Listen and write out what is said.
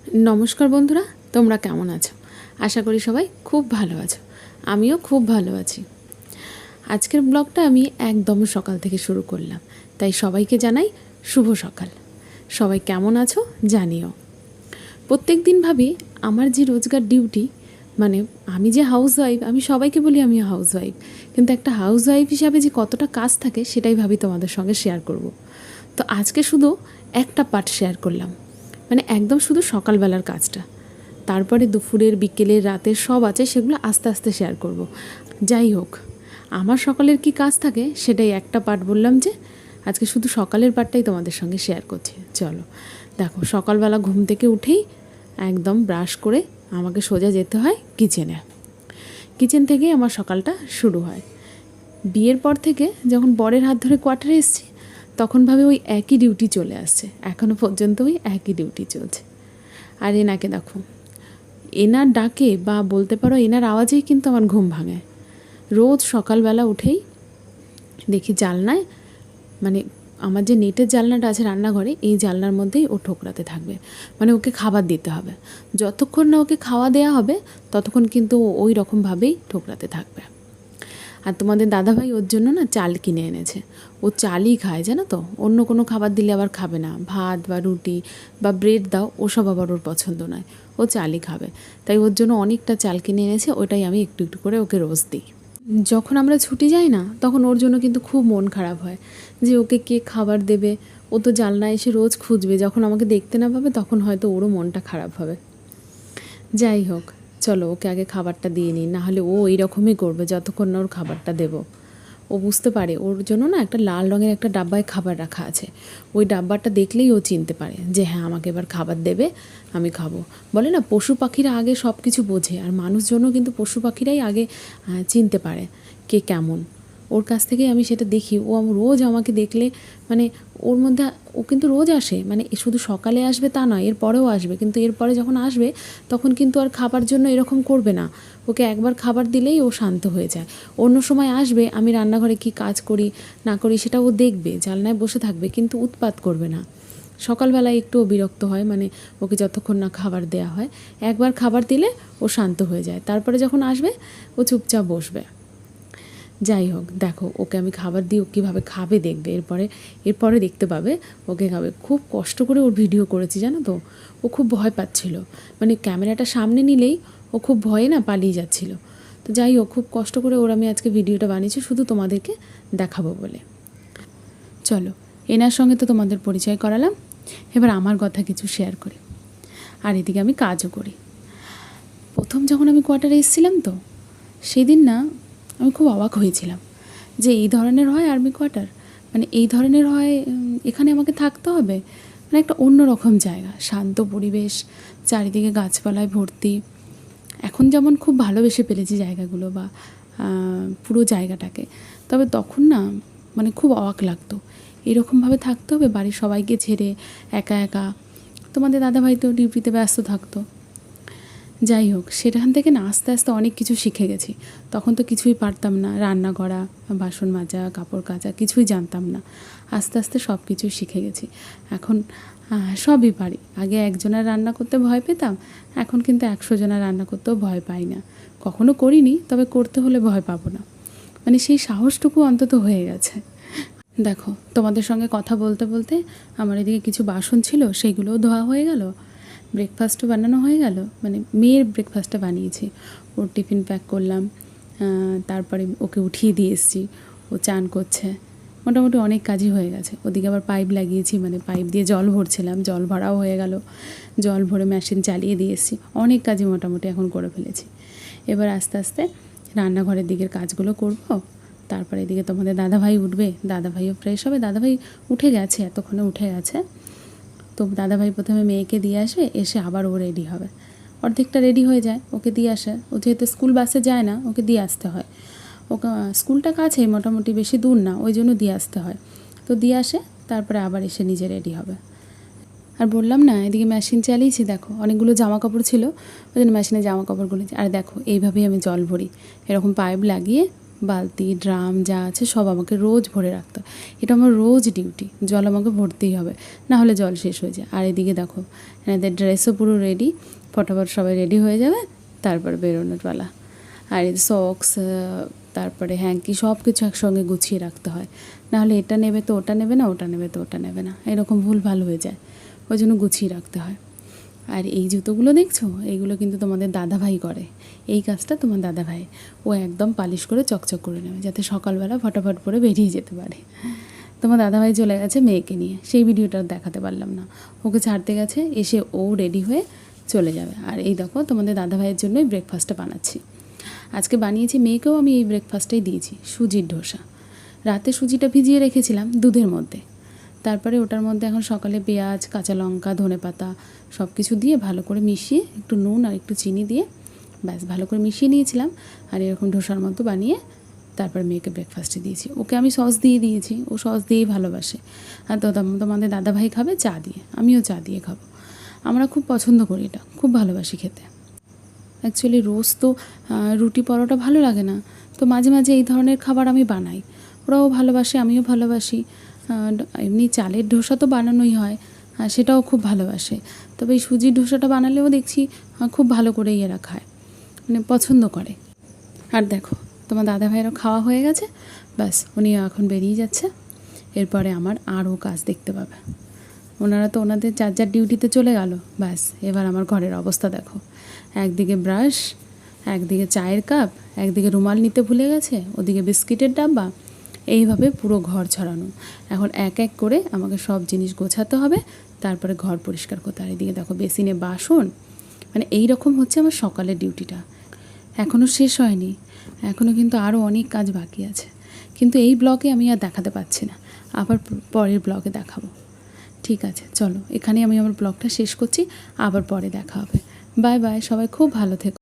নমস্কার বন্ধুরা, তোমরা কেমন আছো? আশা করি সবাই খুব ভালো আছো। আমিও খুব ভালো আছি। আজকের ব্লগটা আমি একদম সকাল থেকে শুরু করলাম, তাই সবাইকে জানাই শুভ সকাল। সবাই কেমন আছো জানিও। প্রত্যেক দিন ভাবি আমার যে রোজগার ডিউটি, মানে আমি যে হাউসওয়াইফ, আমি সবাইকে বলি আমি হাউসওয়াইফ, কিন্তু একটা হাউসওয়াইফ হিসাবে যে কতটা কাজ থাকে সেটাই ভাবি তোমাদের সঙ্গে শেয়ার করব। তো আজকে শুধু একটা পার্ট শেয়ার করলাম, মানে একদম শুধু সকালবেলার কাজটা। তারপরে দুপুরের, বিকেলের, রাতের সব আছে, সেগুলো আস্তে আস্তে শেয়ার করব। যাই হোক, আমার সকালের কি কাজ থাকে সেটাই একটা পার্ট বললাম, যে আজকে শুধু সকালের পার্টটাই তোমাদের সঙ্গে শেয়ার করছি। চলো দেখো, সকালবেলা ঘুম থেকে উঠেই একদম ব্রাশ করে আমাকে সোজা যেতে হয় কিচেনে। কিচেন থেকেই আমার সকালটা শুরু হয়। বিয়ের পর থেকে যখন বরের হাত ধরে কোয়ার্টারে এসেছি, তখন ভাবে ওই একই ডিউটি চলে আসছে, এখনও পর্যন্ত ওই একই ডিউটি চলছে। আর এনাকে দেখো, এনার ডাকে বা বলতে পারো এনার আওয়াজেই কিন্তু আমার ঘুম ভাঙে। রোজ সকালবেলা উঠেই দেখি জানলায়, মানে আমার যে নেটের জানলাটা আছে রান্নাঘরে, এই জানলার মধ্যেই ও ঠোকরাতে থাকবে। মানে ওকে খাবার দিতে হবে, যতক্ষণ না ওকে খাওয়া দেওয়া হবে ততক্ষণ কিন্তু ও ওই রকমভাবেই ঠোকরাতে থাকবে। আর তোমাদের দাদাভাই ওর জন্য না চাল কিনে এনেছে। ও চালই খায়, জানো তো, অন্য কোনো খাবার দিলে আবার খাবে না। ভাত বা রুটি বা ব্রেড দাও, ওসব আবার ওর পছন্দ নয়, ও চালই খাবে। তাই ওর জন্য অনেকটা চাল কিনে এনেছে, ওটাই আমি একটু একটু করে ওকে রোজ দিই। যখন আমরা ছুটি যাই না, তখন ওর জন্য কিন্তু খুব মন খারাপ হয় যে ওকে কে খাবার দেবে। ও তো জানলায় এসে রোজ খুঁজবে, যখন আমাকে দেখতে না পাবে তখন হয়তো ওরও মনটা খারাপ হবে। যাই হোক, চলো ওকে আগে খাবারটা দিয়ে নিই, নাহলে ও এইরকমই করবে যতক্ষণ না ওর খাবারটা দেবো। ও বুঝতে পারে, ওর জন্য না একটা লাল রঙের একটা ডাব্বায় খাবার রাখা আছে। ওই ডাব্বাটা দেখলেই ও চিনতে পারে যে হ্যাঁ, আমাকে এবার খাবার দেবে, আমি খাবো। বলে না, পশু পাখিরা আগে সব কিছু বোঝে, আর মানুষজনও কিন্তু পশু পাখিরাই আগে চিনতে পারে কে কেমন। ওর কাছ থেকেই আমি সেটা দেখি। ও রোজ আমাকে দেখলে, মানে ওর মধ্যে, ও কিন্তু রোজ আসে, মানে শুধু সকালে আসবে তা নয়, এরপরেও আসবে, কিন্তু এরপরে যখন আসবে তখন কিন্তু আর খাবার জন্য এরকম করবে না। ওকে একবার খাবার দিলেই ও শান্ত হয়ে যায়। অন্য সময় আসবে, আমি রান্নাঘরে কি কাজ করি না করি সেটা ও দেখবে, জানলায় বসে থাকবে, কিন্তু উৎপাত করবে না। সকালবেলায় একটু বিরক্ত হয়, মানে ওকে যতক্ষণ না খাবার দেওয়া হয়। একবার খাবার দিলে ও শান্ত হয়ে যায়, তারপরে যখন আসবে ও চুপচাপ বসবে। যাই হোক, দেখো ওকে আমি খাবার দিই, ও কীভাবে খাবে দেখবে, এরপরে দেখতে পাবে ওকে খাবে। খুব কষ্ট করে ওর ভিডিও করেছি, জানো তো। ও খুব ভয় পাচ্ছিল, মানে ক্যামেরাটা সামনে নিলেই ও খুব ভয়ে না পালিয়ে যাচ্ছিল। তো যাই হোক, খুব কষ্ট করে ওর আমি আজকে ভিডিওটা বানিয়েছি শুধু তোমাদেরকে দেখাবো বলে। চলো, এনার সঙ্গে তো তোমাদের পরিচয় করালাম, এবার আমার কথা কিছু শেয়ার করি। আর এদিকে আমি কাজও করি। প্রথম যখন আমি কোয়ার্টারে এসেছিলাম, তো সেদিন না আমি খুব অবাক হয়েছিলাম যে এই ধরনের হয় আর্মি কোয়ার্টার, মানে এই ধরনের হয়, এখানে আমাকে থাকতে হবে। মানে একটা অন্যরকম জায়গা, শান্ত পরিবেশ, চারিদিকে গাছপালায় ভর্তি। এখন যেমন খুব ভালোবেসে ফেলেছি জায়গাগুলো বা পুরো জায়গাটাকে, তবে তখন না মানে খুব অবাক লাগতো, এরকমভাবে থাকতে হবে বাড়ির সবাইকে ছেড়ে, একা একা। তোমাদের দাদাভাই তো ডিউটিতে ব্যস্ত থাকতো। যাই হোক, সেখান থেকে না আস্তে আস্তে অনেক কিছু শিখে গেছি। তখন তো কিছুই পারতাম না, রান্না করা, বাসন মাজা, কাপড় কাচা কিছুই জানতাম না। আস্তে আস্তে সব কিছু শিখে গেছি। এখন সবই পারি। আগে একজনের রান্না করতে ভয় পেতাম, এখন কিন্তু 100 জনের রান্না করতেও ভয় পাই না। কখনো করিনি, তবে করতে হলে ভয় পাবো না, মানে সেই সাহসটুকু অন্তত হয়ে গেছে। দেখো, তোমাদের সঙ্গে কথা বলতে বলতে আমার এদিকে কিছু বাসন ছিল, সেইগুলোও ধোয়া হয়ে গেল। ব্রেকফাস্টও বানানো হয়ে গেল, মানে মেয়ের ব্রেকফাস্টটা বানিয়েছি, ওর টিফিন প্যাক করলাম, তারপরে ওকে উঠিয়ে দিয়ে এসেছি, ও চান করছে। মোটামুটি অনেক কাজই হয়ে গেছে। ওদিকে আবার পাইপ লাগিয়েছি, মানে পাইপ দিয়ে জল ভরছিলাম, জল ভরাও হয়ে গেল, জল ভরে মেশিন চালিয়ে দিয়ে এসেছি। অনেক কাজই মোটামুটি এখন করে ফেলেছি। এবার আস্তে আস্তে রান্নাঘরের দিকের কাজগুলো করব। তারপরে এদিকে তোমাদের দাদাভাই উঠবে, দাদাভাইও ফ্রেশ হবে। দাদাভাই উঠে গেছে, এতক্ষণে উঠে গেছে। তো দাদাভাই প্রথমে মেয়েকে দিয়ে আসবে, এসে আবার ও রেডি হবে। অর্ধেকটা রেডি হয়ে যায়, ওকে দিয়ে আসে। ও যেহেতু স্কুল বাসে যায় না, ওকে দিয়ে আসতে হয়। ওকে স্কুলটা কাছেই, মোটামুটি বেশি দূর না, ওই জন্য দিয়ে আসতে হয়। তো দিয়ে আসে, তারপরে আবার এসে নিজে রেডি হবে। আর বললাম না, এদিকে মেশিন চালিয়েছি, দেখো অনেকগুলো জামা কাপড় ছিল, ওই জন্য মেশিনে জামা কাপড়গুলো। আর দেখো এইভাবেই আমি জল ভরি, এরকম পাইপ লাগিয়ে বালতি ড্রাম যা আছে সব আমাকে রোজ ভরে রাখতে হয়। এটা আমার রোজ ডিউটি, জল আমাকে ভরতেই হবে, না হলে জল শেষ হয়ে যায়। আর এদিকে দেখো এনাদের ড্রেসও পুরো রেডি, ফটাফট সবাই রেডি হয়ে যাবে, তারপর বেরোনোর পালা। আর এই সক্স, তারপরে হ্যাঙ্কি সব কিছু একসঙ্গে গুছিয়ে রাখতে হয়, নাহলে এটা নেবে তো ওটা নেবে না, ওটা নেবে তো ওটা নেবে না, এরকম ভুলভাল হয়ে যায়, ওই জন্য গুছিয়ে রাখতে হয়। আর এই জুতোগুলো দেখছো, এইগুলো কিন্তু তোমাদের দাদাভাই করে, এই কাজটা তোমার দাদাভাই, ও একদম পালিশ করে চকচক করে নেবে যাতে সকালবেলা ফটাফট করে বেরিয়ে যেতে পারে। তোমার দাদাভাই চলে গেছে মেয়েকে নিয়ে, সেই ভিডিওটা দেখাতে পারলাম না, ওকে ছাড়তে গেছে, এসে ও রেডি হয়ে চলে যাবে। আর এই দেখো তোমাদের দাদাভাইয়ের জন্যই ব্রেকফাস্টটা বানাচ্ছি। আজকে বানিয়েছি, মেয়েকেও আমি এই ব্রেকফাস্টটাই দিয়েছি, সুজির ধোসা। রাতে সুজিটা ভিজিয়ে রেখেছিলাম দুধের মধ্যে, তারপরে ওটার মধ্যে এখন সকালে পেঁয়াজ, কাঁচা লঙ্কা, ধনেপাতা সব কিছু দিয়ে ভালো করে মিশিয়ে, একটু নুন আর একটু চিনি দিয়ে ব্যাস ভালো করে মিশিয়ে নিয়েছিলাম। আর এরকম ধোসার মতো বানিয়ে তারপর মেয়েকে ব্রেকফাস্টে দিয়েছি। ওকে আমি সস দিয়ে দিয়েছি, ও সস দিয়েই ভালোবাসে। আর তো তোমাদের দাদাভাই খাবে চা দিয়ে, আমিও চা দিয়ে খাবো। আমরা খুব পছন্দ করি, এটা খুব ভালোবাসি খেতে। অ্যাকচুয়ালি রোজ তো রুটি পরোটা ভালো লাগে না, তো মাঝে মাঝে এই ধরনের খাবার আমি বানাই, ওরাও ভালোবাসে, আমিও ভালোবাসি। এমনি চালের ধোসা তো বানানোই হয়, সেটাও খুব ভালোবাসে, তবে এই সুজির ধোসাটা বানালেও দেখছি খুব ভালো করে এরা খায়, মানে পছন্দ করে। আর দেখো তোমার দাদা ভাইয়েরও খাওয়া হয়ে গেছে, ব্যাস উনিও এখন বেরিয়ে যাচ্ছে। এরপরে আমার আরও কাজ দেখতে পাবে, ওনারা তো ওনাদের যার যার ডিউটিতে চলে গেল। ব্যাস এবার আমার ঘরের অবস্থা দেখো, একদিকে ব্রাশ, একদিকে চায়ের কাপ, একদিকে রুমাল নিতে ভুলে গেছে, ওদিকে বিস্কিটের ডাব্বা, এইভাবে পুরো ঘর ছড়ানো। এখন এক এক করে আমাকে সব জিনিস গোছাতে হবে, তারপরে ঘর পরিষ্কার করতে। আর এদিকে দেখো বেসিনে বাসন, মানে এই রকম হচ্ছে আমার সকালের ডিউটিটা। এখনও শেষ হয়নি, এখনও কিন্তু আরও অনেক কাজ বাকি আছে, কিন্তু এই ব্লগে আমি আর দেখাতে পারছি না, আবার পরের ব্লগে দেখাবো। ঠিক আছে, চলো এখানে আমি আমার ব্লগটা শেষ করছি, আবার পরে দেখা হবে। বাই বাই, সবাই খুব ভালো থেকো।